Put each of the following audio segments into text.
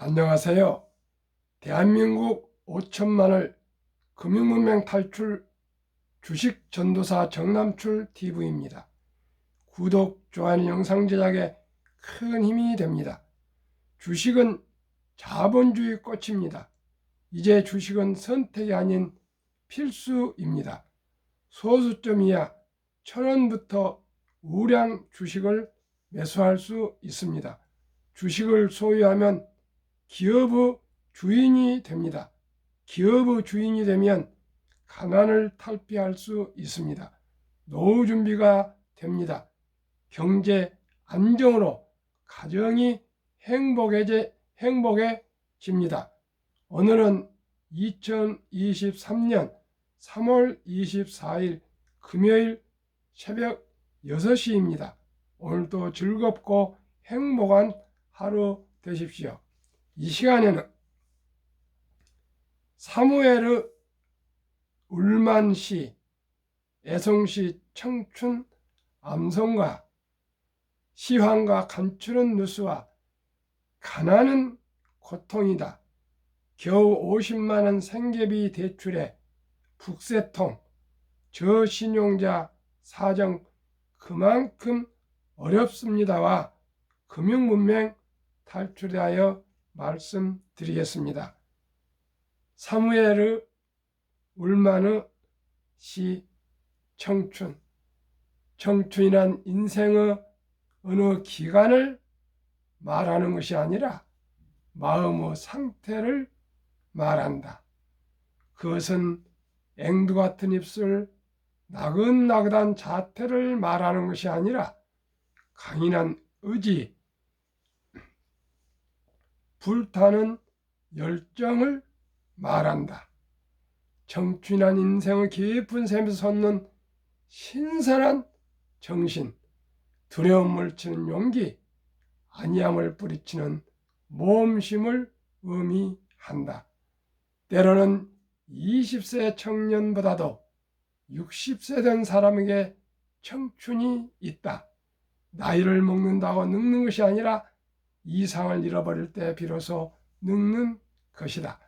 안녕하세요. 대한민국 5천만을 금융문맹 탈출 주식 전도사 정남출 TV입니다. 구독, 좋아요, 영상 제작에 큰 힘이 됩니다. 주식은 자본주의 꽃입니다. 이제 주식은 선택이 아닌 필수입니다. 소수점 이하 1,000원부터 우량 주식을 매수할 수 있습니다. 주식을 소유하면 기업의 주인이 됩니다. 기업의 주인이 되면 가난을 탈피할 수 있습니다. 노후 준비가 됩니다. 경제 안정으로 가정이 행복해집니다. 오늘은 2023년 3월 24일 금요일 새벽 6시입니다. 오늘도 즐겁고 행복한 하루 되십시오. 이 시간에는 사무엘 울만시, 애송시 청춘 암송가, 시황과 간추는 누수와 가난은 고통이다. 겨우 50만 원 생계비 대출에 북새통, 저신용자 사정 그만큼 어렵습니다와 금융문맹 탈출하여 말씀드리겠습니다. 사무엘 울만의 시 청춘. 청춘이란 인생의 어느 기간을 말하는 것이 아니라 마음의 상태를 말한다. 그것은 앵두 같은 입술, 나긋나긋한 자태를 말하는 것이 아니라 강인한 의지, 불타는 열정을 말한다. 청춘한 인생의 깊은 샘에서 솟는 신선한 정신, 두려움을 치는 용기, 안이함을 뿌리치는 모험심을 의미한다. 때로는 20세 청년보다도 60세 된 사람에게 청춘이 있다. 나이를 먹는다고 늙는 것이 아니라 이상을 잃어버릴 때 비로소 늙는 것이다.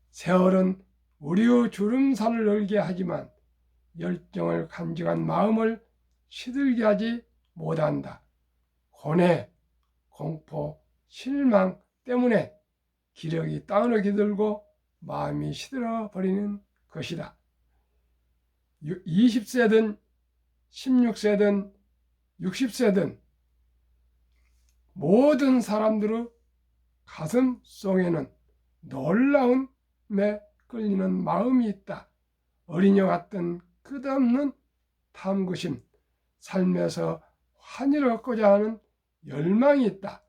세월은 우리의 주름살을 늘게 하지만 열정을 간직한 마음을 시들게 하지 못한다. 고뇌, 공포, 실망 때문에 기력이 땅으로 기들고 마음이 시들어버리는 것이다. 20세든 16세든 60세든 모든 사람들의 가슴 속에는 놀라운 매 끌리는 마음이 있다. 어린이와 같은 끝없는 탐구심, 삶에서 환희를 얻고자 하는 열망이 있다.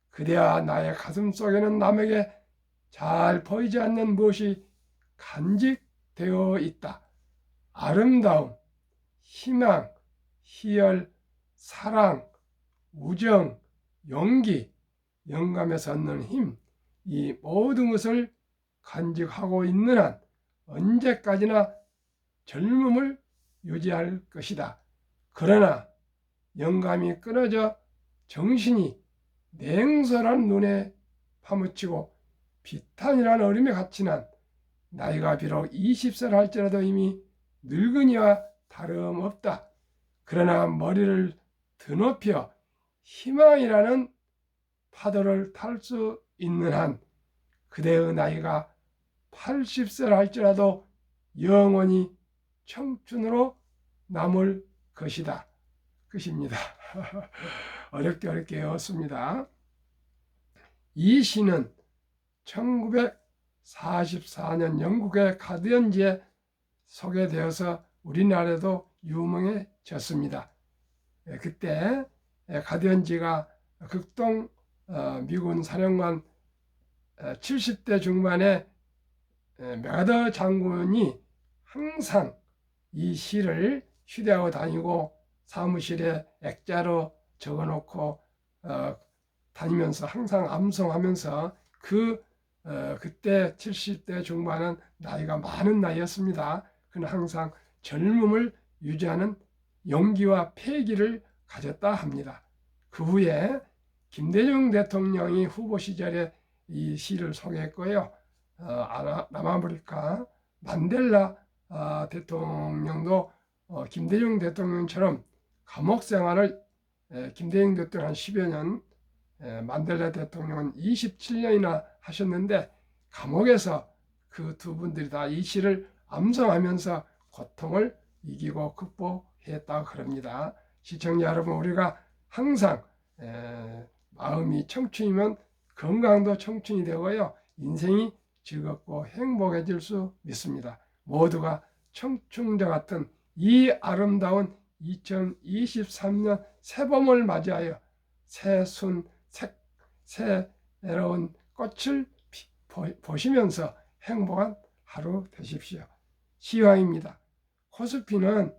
그대와 나의 가슴 속에는 남에게 잘 보이지 않는 무엇이 간직되어 있다. 아름다움, 희망, 희열, 사랑, 우정, 용기, 영감에서 얻는 힘, 이 모든 것을 간직하고 있는 한 언제까지나 젊음을 유지할 것이다. 그러나 영감이 끊어져 정신이 냉철한 눈에 파묻히고 비탄이라는 얼음에 갇힌 한 나이가 비록 20세를 할지라도 이미 늙은이와 다름없다. 그러나 머리를 드높여 희망이라는 파도를 탈 수 있는 한 그대의 나이가 80세를 할지라도 영원히 청춘으로 남을 것이다. 끝입니다. 어렵게 외웠습니다. 이 시는 1944년 영국의 가디언지에 소개되어서 우리나라에도 유명해졌습니다. 그때 가디언지가 극동 미군 사령관 70대 중반에 메가더 장군이 항상 이 시를 휴대하고 다니고 사무실에 액자로 적어놓고 다니면서 항상 암송하면서 그때 70대 중반은 나이가 많은 나이였습니다. 그는 항상 젊음을 유지하는 용기와 패기를 가졌다 합니다. 그 후에 김대중 대통령이 후보 시절에 이 시를 소개했고요. 남아프리카 만델라 대통령도 김대중 대통령처럼 감옥 생활을 김대중 대통령 한 10여 년, 만델라 대통령은 27년이나 하셨는데 감옥에서 그 두 분들이 다 이 시를 암송하면서 고통을 이기고 극복했다고 그럽니다. 시청자 여러분, 우리가 항상 마음이 청춘이면 건강도 청춘이 되고요. 인생이 즐겁고 행복해질 수 믿습니다. 모두가 청춘과 같은 이 아름다운 2023년 새봄을 맞이하여 새로운 꽃을 보시면서 행복한 하루 되십시오. 시황입니다. 코스피는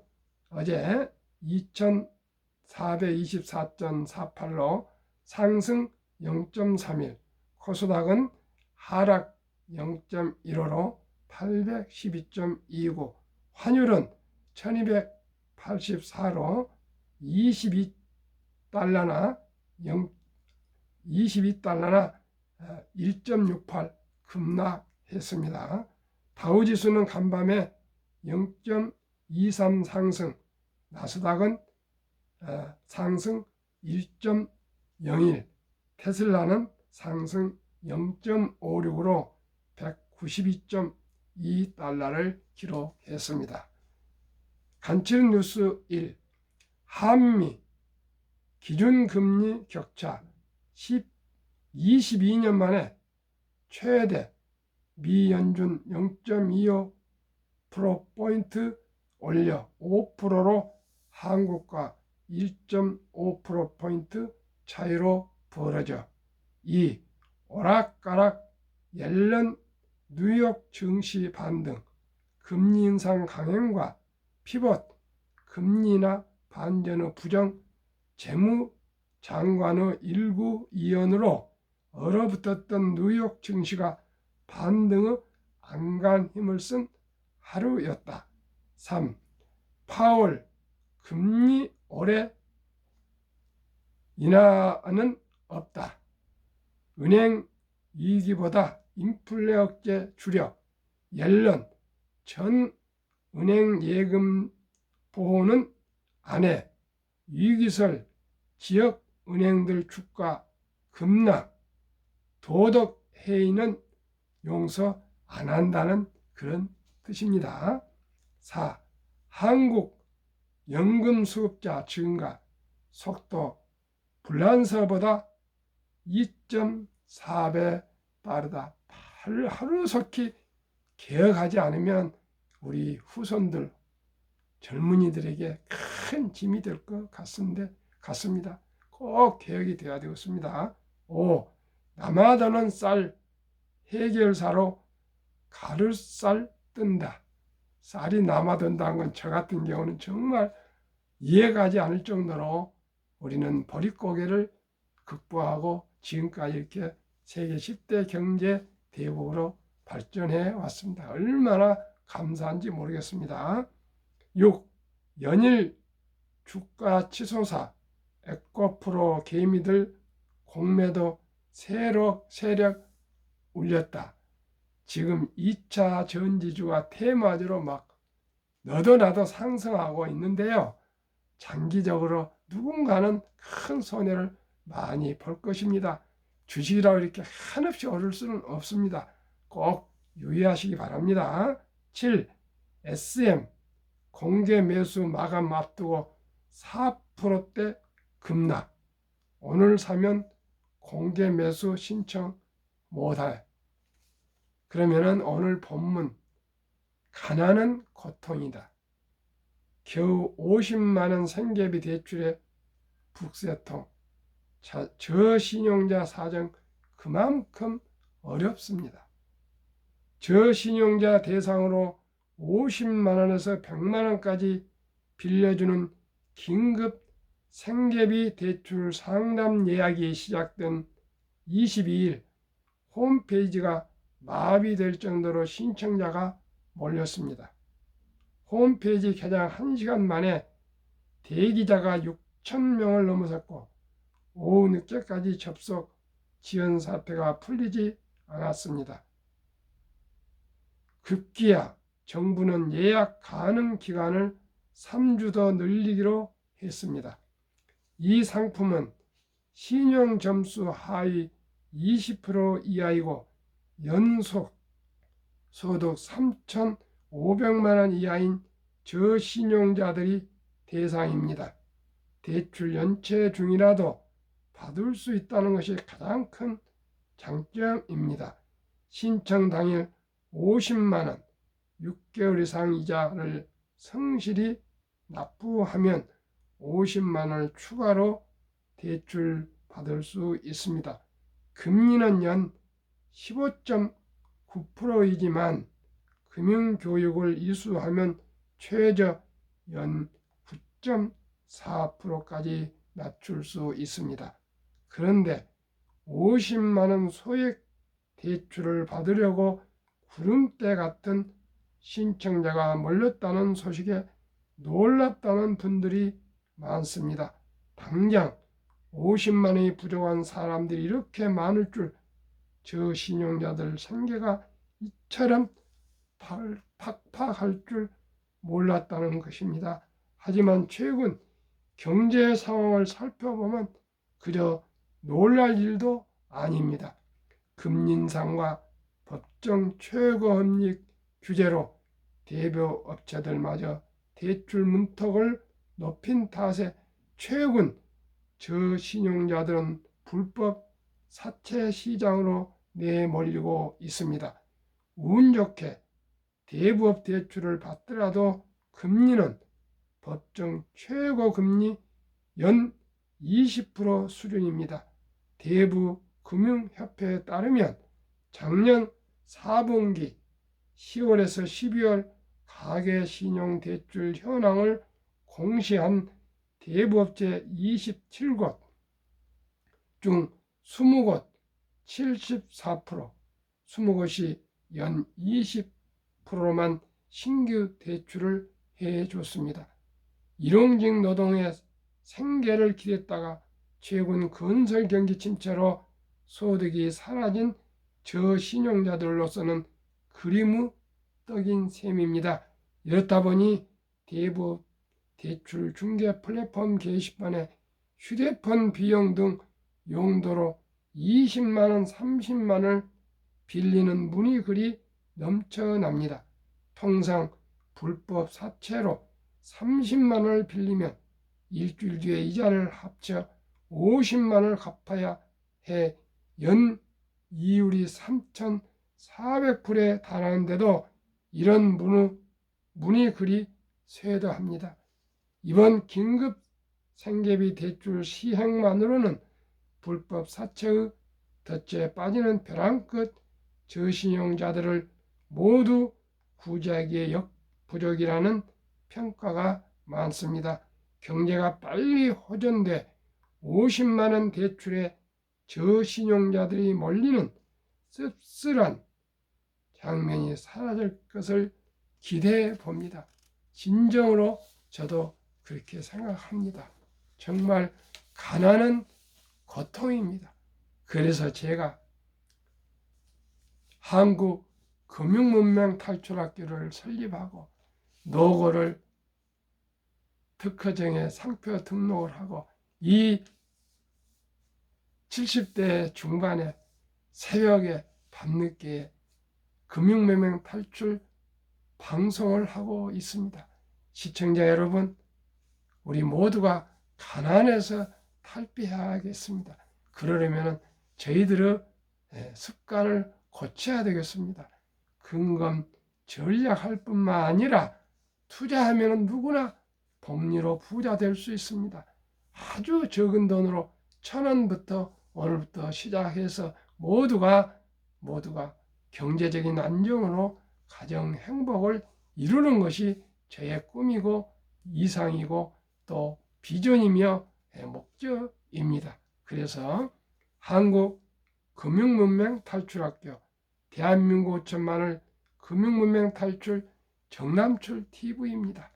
어제 2424.48로 상승 0.31, 코스닥은 하락 0.15로 812.29, 환율은 1284로 22달러나 1.68 급락했습니다. 다우지수는 간밤에 0.23 상승, 나스닥은 상승 1.01, 테슬라는 상승 0.56으로 192.2달러를 기록했습니다. 간추린 뉴스 1, 한미 기준금리 격차 22년 만에 최대, 미 연준 0.25%포인트 올려 5%로 한국과 1.5%포인트 차이로 벌어져 2. 오락가락 옐런 뉴욕 증시 반등, 금리 인상 강행과 피벗, 금리나 반전의 부정, 재무장관의 일구 이연으로 얼어붙었던 뉴욕 증시가 반등의 안간 힘을 쓴 하루였다. 3. 파월, 금리 올해 인하는 없다. 은행 위기보다 인플레 억제 줄여 옐런 전 은행 예금 보호는 안 해. 위기설 지역 은행들 주가 급락, 도덕 해이는 용서 안 한다는 그런 뜻입니다. 4. 한국 연금 수급자 증가 속도 불란서보다 2.4배 빠르다. 하루속히 개혁하지 않으면 우리 후손들, 젊은이들에게 큰 짐이 될 것 같습니다. 꼭 개혁이 되어야 되겠습니다. 5. 남아도는 쌀 해결사로 가루쌀 뜬다. 쌀이 남아돈다는 건 저 같은 경우는 정말 이해가지 않을 정도로 우리는 보릿고개를 극복하고 지금까지 이렇게 세계 10대 경제 대국으로 발전해 왔습니다. 얼마나 감사한지 모르겠습니다. 6. 연일 주가 치솟아 에코프로 개미들 공매도 세력 울렸다. 지금 2차 전지주가 테마주로 막 너도 나도 상승하고 있는데요. 장기적으로 누군가는 큰 손해를 많이 볼 것입니다. 주식이라고 이렇게 한없이 오를 수는 없습니다. 꼭 유의하시기 바랍니다. 7. SM 공개 매수 마감 앞두고 4%대 급락. 오늘 사면 공개 매수 신청 못해. 그러면은 오늘 본문 가난은 고통이다. 겨우 50만 원 생계비 대출의 북새통. 저신용자 사정 그만큼 어렵습니다. 저신용자 대상으로 50만 원에서 100만 원까지 빌려주는 긴급 생계비 대출 상담 예약이 시작된 22일 홈페이지가 마비될 정도로 신청자가 몰렸습니다. 홈페이지 개장 1시간 만에 대기자가 6,000명을 넘어섰고 오후 늦게까지 접속 지연 사태가 풀리지 않았습니다. 급기야 정부는 예약 가능 기간을 3주 더 늘리기로 했습니다. 이 상품은 신용 점수 하위 20% 이하이고 연속 소득 3,500만 원 이하인 저신용자들이 대상입니다. 대출 연체 중이라도 받을 수 있다는 것이 가장 큰 장점입니다. 신청 당일 50만 원, 6개월 이상 이자를 성실히 납부하면 50만 원을 추가로 대출 받을 수 있습니다. 금리는 연 15.9%이지만 금융교육을 이수하면 최저 연 9.4%까지 낮출 수 있습니다. 그런데 50만 원 소액 대출을 받으려고 구름대 같은 신청자가 몰렸다는 소식에 놀랍다는 분들이 많습니다. 당장 50만 원이 부족한 사람들이 이렇게 많을 줄 저신용자들 생계가 이처럼 팍팍할 줄 몰랐다는 것입니다. 하지만 최근 경제 상황을 살펴보면 그저 놀랄 일도 아닙니다. 금리 인상과 법정 최고금리 규제로 대표 업체들마저 대출 문턱을 높인 탓에 최근 저신용자들은 불법 사채 시장으로 내몰리고 있습니다. 운 좋게 대부업 대출을 받더라도 금리는 법정 최고금리 연 20% 수준입니다. 대부금융협회에 따르면 작년 4분기 10월에서 12월 가계신용대출 현황을 공시한 대부업체 27곳 중 20곳 74%, 20곳이 연 20%만 신규 대출을 해줬습니다. 일용직 노동의 생계를 기댔다가 최근 건설 경기 침체로 소득이 사라진 저신용자들로서는 그리무떡인 셈입니다. 이렇다 보니 대부 대출 중개 플랫폼 게시판에 휴대폰 비용 등 용도로 20만 원, 30만 원을 빌리는 문의글이 넘쳐납니다. 통상 불법 사채로 30만 원을 빌리면 일주일 뒤에 이자를 합쳐 50만 원을 갚아야 해 연 이율이 3,400%에 달하는데도 이런 문의글이 쇄도합니다. 이번 긴급 생계비 대출 시행만으로는 불법 사채의 덫에 빠지는 벼랑 끝 저신용자들을 모두 구제하기에 역부족이라는 평가가 많습니다. 경제가 빨리 호전돼 50만 원 대출에 저신용자들이 몰리는 씁쓸한 장면이 사라질 것을 기대해 봅니다. 진정으로 저도 그렇게 생각합니다. 정말 가난은 고통입니다. 그래서 제가 한국금융문명탈출학교를 설립하고 노고를 특허정에 상표 등록을 하고 이 70대 중반에 새벽에 밤늦게 금융문명 탈출 방송을 하고 있습니다. 시청자 여러분, 우리 모두가 가난에서 탈피해야겠습니다. 그러려면 저희들의 습관을 고쳐야 되겠습니다. 근검 전략할 뿐만 아니라 투자하면 누구나 복리로 부자 될 수 있습니다. 아주 적은 돈으로 1,000원부터 오늘부터 시작해서 모두가 경제적인 안정으로 가정 행복을 이루는 것이 저의 꿈이고 이상이고 또 비전이며 목적입니다. 그래서 한국금융문명 탈출학교 대한민국 5천만을 금융문명 탈출 정남출 TV입니다.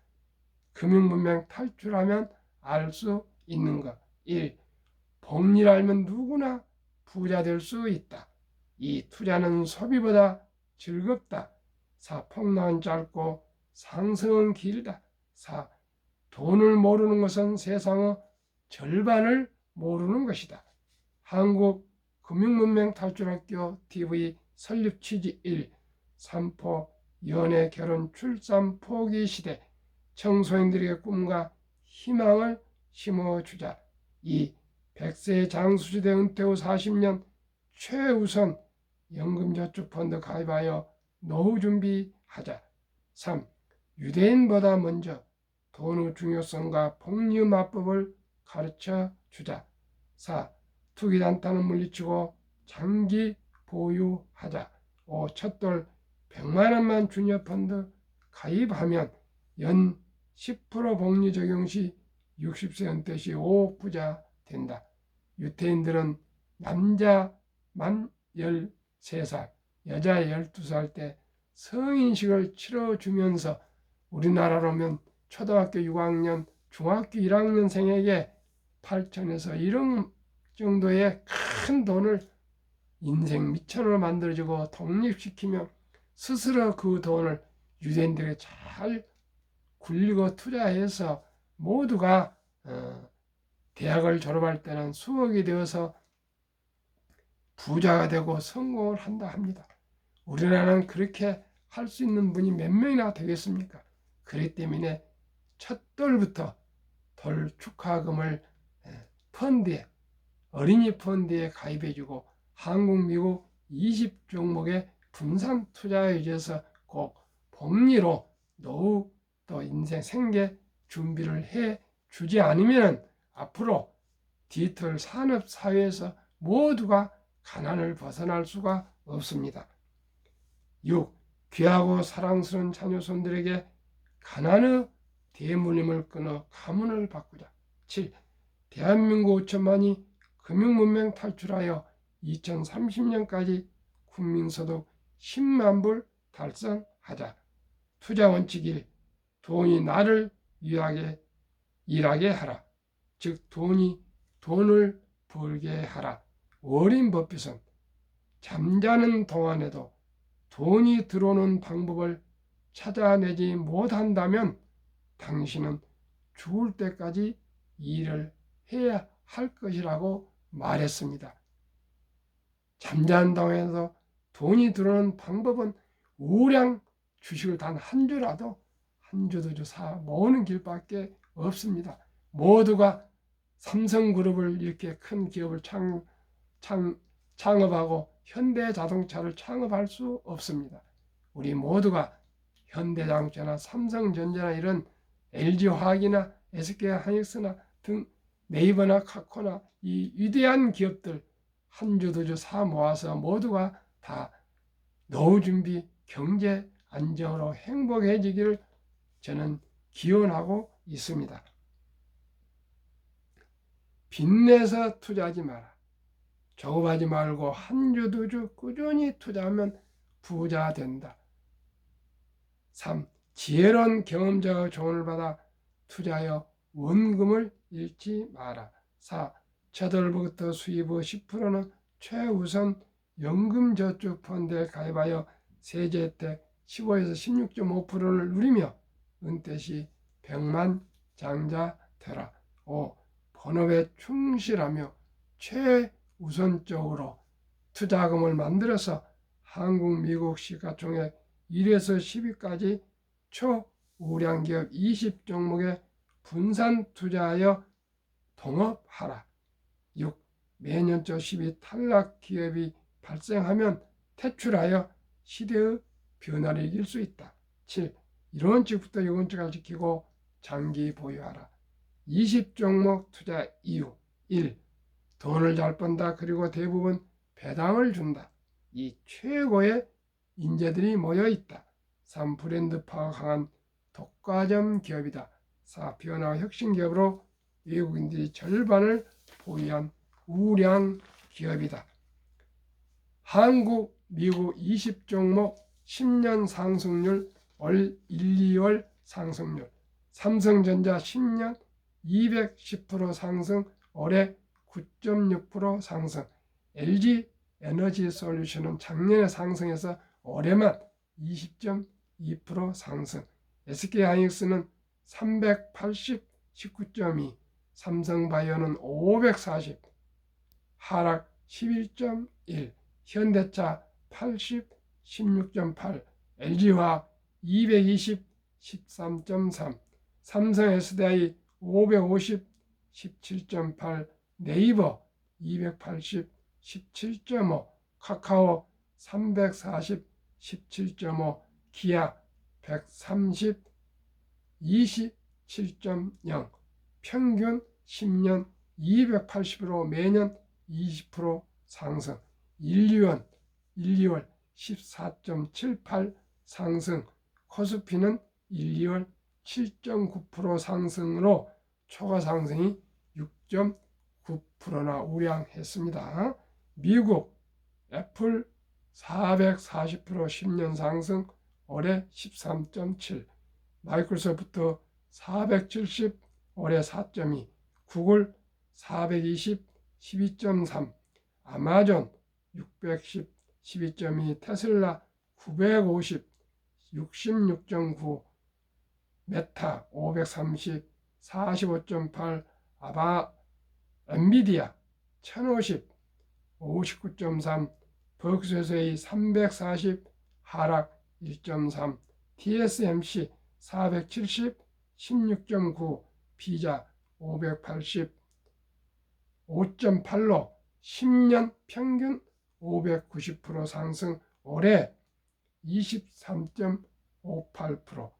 금융문명 탈출하면 알 수 있는 것 1. 복리를 알면 누구나 부자 될 수 있다. 2. 투자는 소비보다 즐겁다. 4. 폭락은 짧고 상승은 길다. 4. 돈을 모르는 것은 세상의 절반을 모르는 것이다. 한국 금융문명 탈출학교 TV 설립 취지 1. 삼포 연애 결혼 출산 포기 시대 청소년들에게 꿈과 희망을 심어주자. 2. 100세 장수시대 은퇴 후 40년 최우선 연금저축펀드 가입하여 노후 준비하자. 3. 유대인보다 먼저 돈의 중요성과 복리마법을 가르쳐 주자. 4. 투기단타는 물리치고 장기 보유하자. 5. 첫돌 100만원만 주녀펀드 가입하면 연 10% 복리 적용 시 60세 은퇴 시 5억 부자 된다. 유태인들은 남자 만 13살, 여자 12살 때 성인식을 치러주면서 우리나라로면 초등학교 6학년, 중학교 1학년생에게 8천에서 1억 정도의 큰 돈을 인생 미천으로 만들어주고 독립시키며 스스로 그 돈을 유대인들에게 잘 굴리고 투자해서 모두가 대학을 졸업할 때는 수억이 되어서 부자가 되고 성공을 한다 합니다. 우리나라는 그렇게 할 수 있는 분이 몇 명이나 되겠습니까? 그렇기 때문에 첫 돌부터 돌 축하금을 펀드에, 어린이 펀드에 가입해주고 한국, 미국 20종목의 분산 투자에 의해서 꼭 복리로 노후 또 인생 생계 준비를 해 주지 않으면 앞으로 디지털 산업 사회에서 모두가 가난을 벗어날 수가 없습니다. 6. 귀하고 사랑스러운 자녀손들에게 가난의 대물림을 끊어 가문을 바꾸자. 7. 대한민국 5천만이 금융문명 탈출하여 2030년까지 국민소득 10만 불 달성하자. 투자 원칙 1. 돈이 나를 일하게 하라. 즉 돈을 벌게 하라. 워렌 버핏은 잠자는 동안에도 돈이 들어오는 방법을 찾아내지 못한다면 당신은 죽을 때까지 일을 해야 할 것이라고 말했습니다. 잠자는 동안에도 돈이 들어오는 방법은 우량 주식을 단 한 주라도 한 주도 사 모으는 길밖에 없습니다. 모두가 삼성그룹을 이렇게 큰 기업을 창업하고 현대자동차를 창업할 수 없습니다. 우리 모두가 현대자동차나 삼성전자나 이런 LG화학이나 SK하이닉스나 등 네이버나 카카오나 이 위대한 기업들 한 주 두 주 사 모아서 모두가 다 노후 준비, 경제 안정으로 행복해지기를 저는 기원하고 있습니다. 빚내서 투자하지 마라. 조급하지 말고 한 주 두 주 꾸준히 투자하면 부자 된다. 3. 지혜로운 경험자의 조언을 받아 투자하여 원금을 잃지 마라. 4. 첫월부터 수입의 10%는 최우선 연금저축펀드에 가입하여 세제 혜택 15에서 16.5%를 누리며 은퇴 시 100만 장자 되라. 5. 본업에 충실하며 최우선적으로 투자금을 만들어서 한국, 미국 시가총액 1에서 10위까지 초우량기업 20종목에 분산 투자하여 동업하라. 6. 매년 저 10위 탈락 기업이 발생하면 퇴출하여 시대의 변화를 이길 수 있다. 7. 이런 원칙부터 요 원칙을 지키고 장기 보유하라. 20종목 투자 이유 1. 돈을 잘 번다. 그리고 대부분 배당을 준다. 2. 최고의 인재들이 모여 있다. 3. 브랜드파가 강한 독과점 기업이다. 4. 변화와 혁신 기업으로 외국인들이 절반을 보유한 우량 기업이다. 한국, 미국 20종목 10년 상승률 월 1, 2월 상승률. 삼성전자 10년 210% 상승, 올해 9.6% 상승. LG 에너지 솔루션은 작년에 상승해서 올해만 20.2% 상승, SK하이닉스는 380, 19.2, 삼성바이오는 540, 하락 11.1, 현대차 80, 16.8, LG화학 220, 13.3, 삼성 SDI 550, 17.8, 네이버 280, 17.5, 카카오 340, 17.5, 기아 130, 27.0, 평균 10년 280으로 매년 20% 상승, 1, 2월 14.78 상승, 코스피는 1, 2월 7.9% 상승으로 초과 상승이 6.9%나 우량했습니다. 미국 애플 440% 10년 상승, 올해 13.7, 마이크로소프트 470, 올해 4.2, 구글 420, 12.3, 아마존 610, 12.2, 테슬라 950, 66.9, 메타 530, 45.8, 엔비디아 1050, 59.3, 버크셔스의 340, 하락 1.3, TSMC 470, 16.9, 피자 580, 5.8로 10년 평균 590% 상승, 올해 23.58%,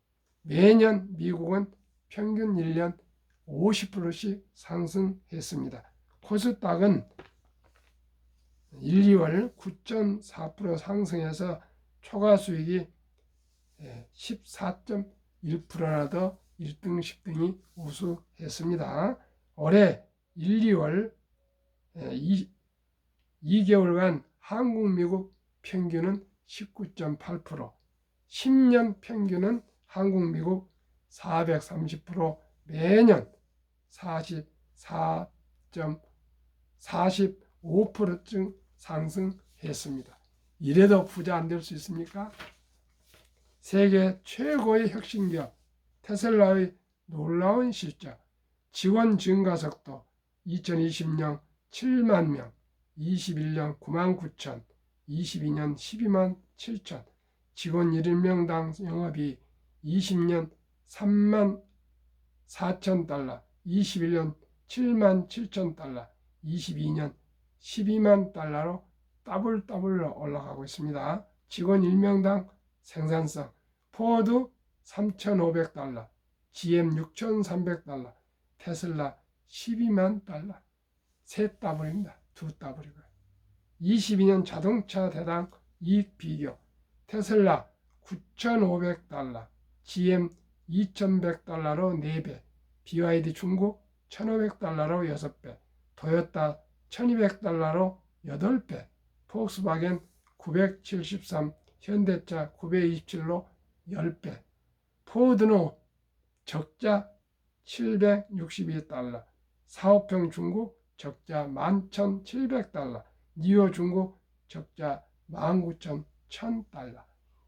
매년 미국은 평균 1년 50%씩 상승했습니다. 코스닥은 1, 2월 9.4% 상승해서 초과 수익이 14.1%나 더 1등, 10등이 우수했습니다. 올해 1, 2월 2개월간 한국, 미국 평균은 19.8%, 10년 평균은 한국, 미국 430%, 매년 45%쯤 상승했습니다. 이래도 부자 안 될 수 있습니까? 세계 최고의 혁신기업 테슬라의 놀라운 실적, 직원 증가 속도 2020년 7만 명, 21년 9만 9천, 22년 12만 7천, 직원 1인명당 영업이 20년 3만 4천 달러, 21년 7만 7천 달러, 22년 12만 달러로 더블로 올라가고 있습니다. 직원 1명당 생산성, 포드 3,500달러, GM 6,300달러, 테슬라 12만 달러, 세 더블입니다. 두 더블이고요. 22년 자동차 대당 이익 비교, 테슬라 9,500달러, GM 2,100달러로 4배, BYD 중국 1,500달러로 6배, 토요타 1,200달러로 8배, 폭스바겐 973, 현대차 927로 10배, 포드는 적자 762달러, 사업형 중국 적자 11,700달러, 니오 중국 적자 19,100달러.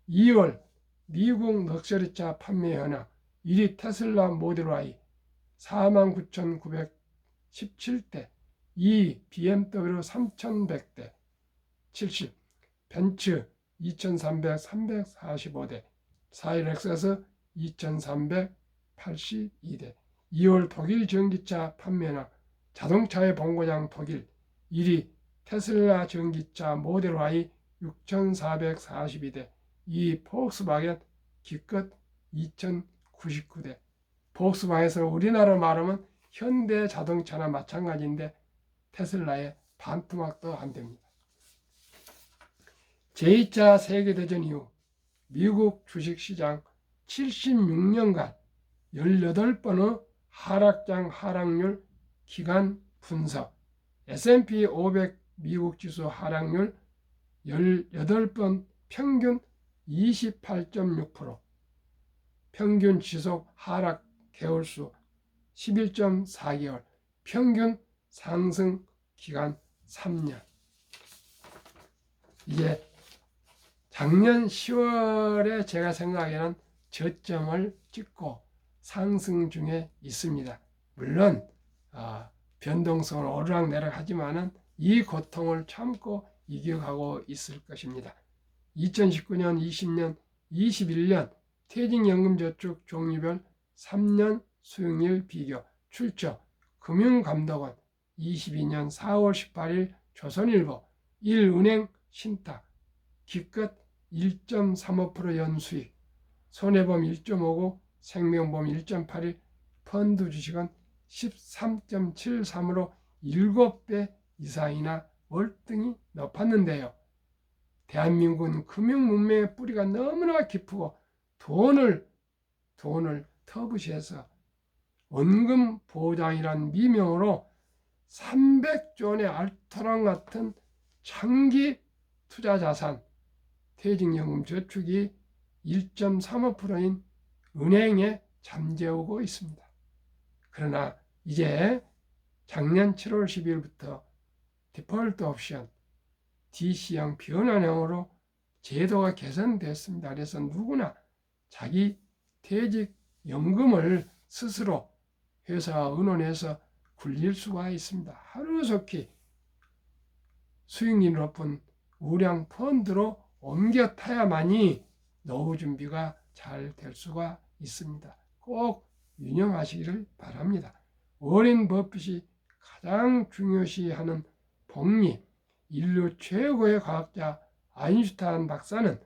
2월 미국 럭셔리차 판매 현황, 1위 테슬라 모델 Y 49,917대, 2위 BMW 3,100대 70, 벤츠 2,300, 345대, 4위 렉서스 2,382대. 2월 독일 전기차 판매 현황, 자동차의 본고장 독일, 1위 테슬라 전기차 모델 Y 6,442대, 2위 폭스바겐 기껏 2,099대. 폭스바겐에서 우리나라 말하면 현대 자동차나 마찬가지인데 테슬라의 반토막도 안 됩니다. 제2차 세계대전 이후 미국 주식시장 76년간 18번의 하락장 하락률 기간 분석, S&P 500 미국 지수 하락률 18번 평균 28.6%, 평균 지속 하락 개월수 11.4개월, 평균 상승 기간 3년. 이제 작년 10월에 제가 생각에는 저점을 찍고 상승 중에 있습니다. 물론 변동성은 오르락내락 하지만은 이 고통을 참고 이겨가고 있을 것입니다. 2019년, 20년, 21년 퇴직연금저축 종류별 3년 수익률 비교 출처 금융감독원 22년 4월 18일 조선일보 1은행 신탁 기껏 1.35% 연수익 손해보험 1.59 생명보험 1.81 펀드 주식은 13.73으로 7배 이상이나 월등히 높았는데요. 대한민국은 금융문명의 뿌리가 너무나 깊고 돈을 터부시해서 원금 보장이란 미명으로 300조 원의 알토란 같은 장기 투자 자산 퇴직연금 저축이 1.35%인 은행에 잠재우고 있습니다. 그러나 이제 작년 7월 12일부터 디폴트 옵션 DC형 변환형으로 제도가 개선됐습니다. 그래서 누구나 자기 퇴직연금을 스스로 회사와 의논해서 굴릴 수가 있습니다. 하루속히 수익률이 높은 우량 펀드로 옮겨 타야만이 노후 준비가 잘 될 수가 있습니다. 꼭 유념하시기를 바랍니다. 워렌 버핏이 가장 중요시하는 복리, 인류 최고의 과학자 아인슈타인 박사는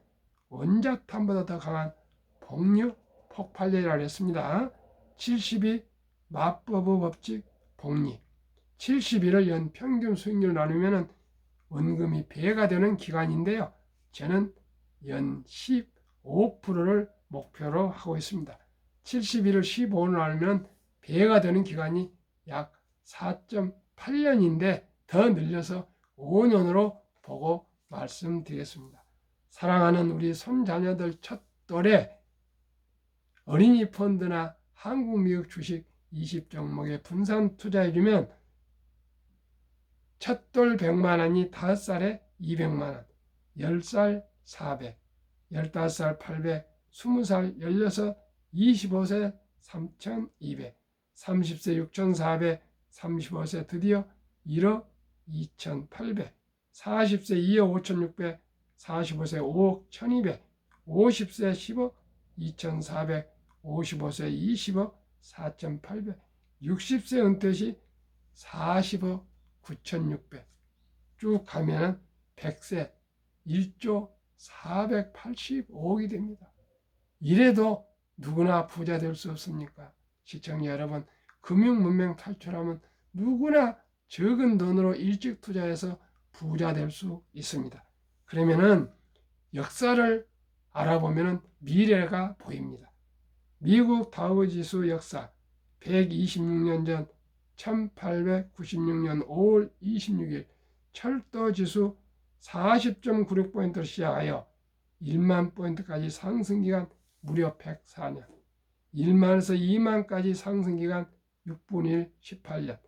원자탄보다 더 강한 복류 폭발력이라고 했습니다. 72 마법의 법칙 복리 71을 연 평균 수익률 나누면 원금이 배가 되는 기간인데요. 저는 연 15%를 목표로 하고 있습니다. 71을 15로 나누면 배가 되는 기간이 약 4.8년인데 더 늘려서 5년으로 보고 말씀드리겠습니다. 사랑하는 우리 손자녀들 첫 돌에 어린이 펀드나 한국 미국 주식 20종목에 분산 투자해주면 첫돌 100만 원이 5살에 200만 원, 10살 400, 15살 800, 20살 16, 25세 3200, 30세 6400, 35세 드디어 1억 2800, 40세 2억 5600, 45세 5억 1200, 50세 10억 2400, 55세 20억 4800, 60세 은퇴 시 40억 9600, 쭉 가면은 100세 1조 485억이 됩니다. 이래도 누구나 부자 될 수 없습니까? 시청자 여러분, 금융문명 탈출하면 누구나 적은 돈으로 일찍 투자해서 부자 될 수 있습니다. 그러면은 역사를 알아보면 미래가 보입니다. 미국 다우지수 역사 126년 전 1896년 5월 26일 철도지수 40.96포인트로 시작하여 1만 포인트까지 상승기간 무려 104년, 1만에서 2만까지 상승기간 6분의 1 18년,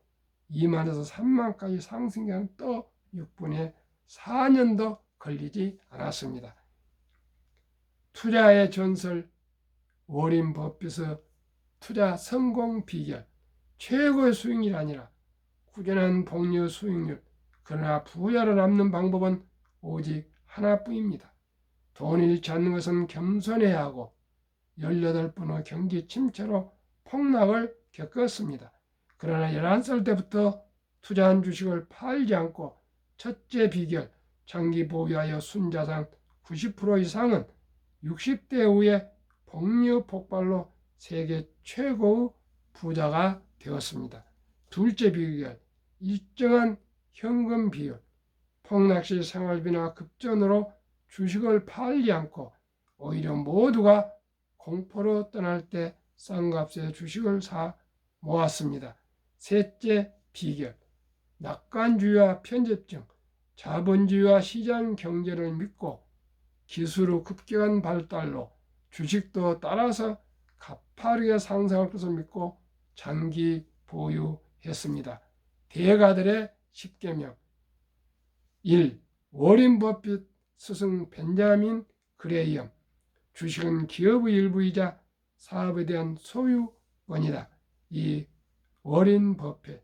2만에서 3만까지 상승기간 또 6분의 1 4년도 걸리지 않았습니다. 투자의 전설 워렌 버핏의 투자 성공 비결, 최고의 수익률이 아니라 꾸준한 복리 수익률, 그러나 부자로 남는 방법은 오직 하나뿐입니다. 돈을 잃지 않는 것은 겸손해야 하고 18번의 경기 침체로 폭락을 겪었습니다. 그러나 11살 때부터 투자한 주식을 팔지 않고 첫째 비결, 장기 보유하여 순자산 90% 이상은 60대 후에 복리 폭발로 세계 최고의 부자가 되었습니다. 둘째 비결, 일정한 현금 비율, 폭락시 생활비나 급전으로 주식을 팔지 않고 오히려 모두가 공포로 떠날 때 싼 값에 주식을 사 모았습니다. 셋째 비결, 낙관주의와 편집증, 자본주의와 시장 경제를 믿고 기술의 급격한 발달로 주식도 따라서 가파르게 상승할 것을 믿고 장기 보유했습니다. 대가들의 10계명 1. 워렌 버핏 스승 벤자민 그레이엄. 주식은 기업의 일부이자 사업에 대한 소유권이다. 이 워린 버핏.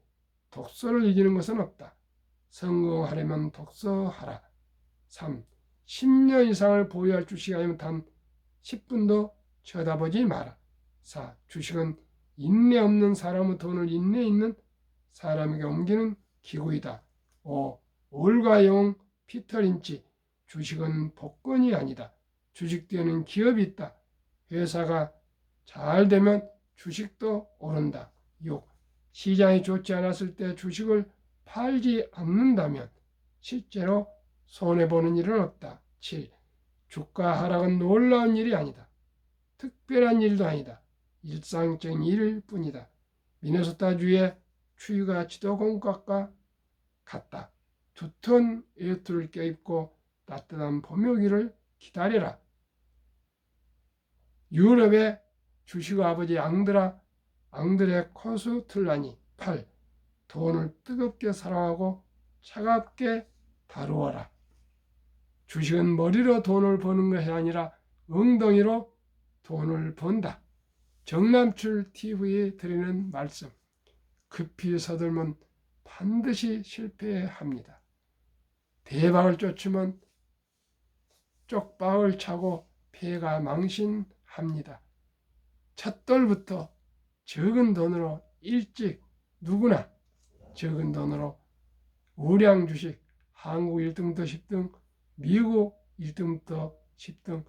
독서를 이기는 것은 없다. 성공하려면 독서하라. 3. 10년 이상을 보유할 주식이 아니면 단 10분도 쳐다보지 마라. 4. 주식은 인내 없는 사람의 돈을 인내 있는 사람에게 옮기는 기구이다. 5. 올가 영 피터 린치. 주식은 복권이 아니다. 주식 뒤에는 기업이 있다. 회사가 잘 되면 주식도 오른다. 6. 시장이 좋지 않았을 때 주식을 팔지 않는다면 실제로 손해보는 일은 없다. 7. 주가 하락은 놀라운 일이 아니다. 특별한 일도 아니다. 일상적인 일일 뿐이다. 미네소타주의 추위가 지도공각과 같다. 두터운 외투를 껴입고 따뜻한 봄여기를 기다려라. 유럽의 주식 아버지 앙드레 코스틀라니. 8. 돈을 뜨겁게 사랑하고 차갑게 다루어라. 주식은 머리로 돈을 버는 것이 아니라 엉덩이로 돈을 번다. 정남출 TV에 드리는 말씀. 급히 서들면 반드시 실패합니다. 대박을 쫓으면 쪽박을 차고 폐가 망신합니다. 첫돌부터 적은 돈으로 일찍 누구나 적은 돈으로 우량 주식 한국 1등부터 10등, 미국 1등부터 10등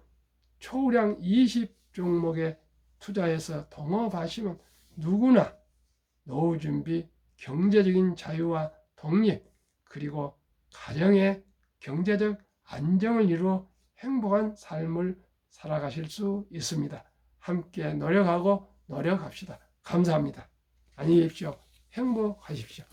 초우량 20종목에 투자해서 동업하시면 누구나 노후 준비, 경제적인 자유와 독립, 그리고 가정의 경제적 안정을 이루어 행복한 삶을 살아가실 수 있습니다. 함께 노력하고 노력합시다. 감사합니다. 안녕히 계십시오. 행복하십시오.